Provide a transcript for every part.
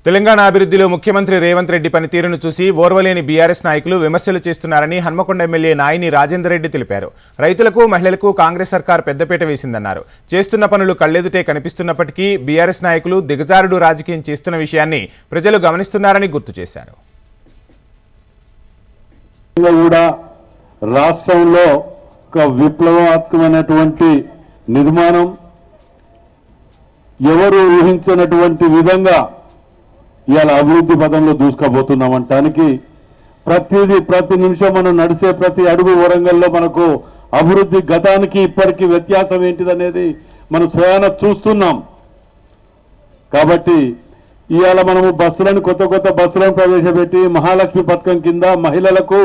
తెలంగాణ అభివృద్ధిలో ముఖ్యమంత్రి రేవంత్ రెడ్డి పనితీరును చూసి ఓర్వలేని బీఆర్ఎస్ నాయకులు విమర్శలు చేస్తున్నారని హన్మకొండ ఎమ్మెల్యే నాయిని రాజేందర్ రెడ్డి తెలిపారు. రైతులకు మహిళలకు కాంగ్రెస్ సర్కార్ పెద్దపీట వేసిందన్నారు. చేస్తున్న పనులు కళ్లెదుటే కనిపిస్తున్నప్పటికీ బీఆర్ఎస్ నాయకులు దిగజారుడు రాజకీయం చేస్తున్న విషయాన్ని ప్రజలు గమనిస్తున్నారని గుర్తు చేశారు. రాష్ట్రంలో ఒక విప్లవాత్మకమైనటువంటి నిర్మాణం ఎవరు ఊహించినటువంటి విధంగా ఇవాళ అభివృద్ధి పదంలో దూసుకుపోతున్నామంటానికి ప్రతి నిమిషం మనం నడిసే ప్రతి అడుగు వరంగల్లో మనకు అభివృద్ధి గతానికి ఇప్పటికీ వ్యత్యాసం ఏంటిదనేది మనం స్వయాన చూస్తున్నాం. కాబట్టి ఇవాళ మనము బస్సులను కొత్త బస్సులను ప్రవేశపెట్టి మహాలక్ష్మి పథకం కింద మహిళలకు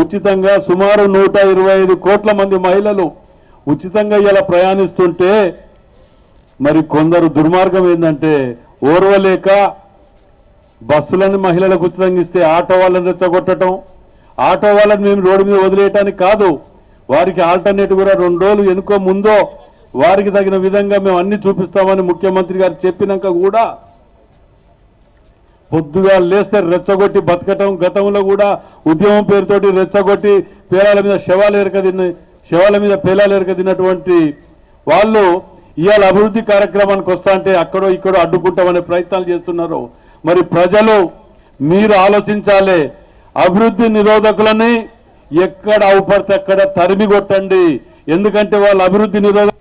ఉచితంగా సుమారు 125 కోట్ల మంది మహిళలు ఉచితంగా ఇలా ప్రయాణిస్తుంటే మరి కొందరు దుర్మార్గం ఏంటంటే ఓర్వలేక బస్సులను మహిళలకు ఉచితంగా ఇస్తే ఆటో వాళ్ళని రెచ్చగొట్టడం, ఆటో వాళ్ళని మేము రోడ్డు మీద వదిలేయటానికి కాదు, వారికి ఆల్టర్నేటివ్ కూడా 2 రోజులు ఎనుకో ముందో వారికి తగిన విధంగా మేము అన్ని చూపిస్తామని ముఖ్యమంత్రి గారు చెప్పినాక కూడా పొద్దుగా లేస్తే రెచ్చగొట్టి బతకటం. గతంలో కూడా ఉద్యమం పేరుతోటి రెచ్చగొట్టి పేలాల మీద శవాల మీద పేలాలు ఎరకదిన్నటువంటి వాళ్ళు ఇవాళ అభివృద్ధి కార్యక్రమానికి వస్తా అంటే అక్కడో ఇక్కడో అడ్డుకుంటామనే ప్రయత్నాలు చేస్తున్నారు. మరి ప్రజలు మీరు ఆలోచించాలి. అభివృద్ధి నిరోధకులని ఎక్కడ అవపడితే అక్కడ తరిమి కొట్టండి. ఎందుకంటే వాళ్ళు అభివృద్ధి నిరోధకులు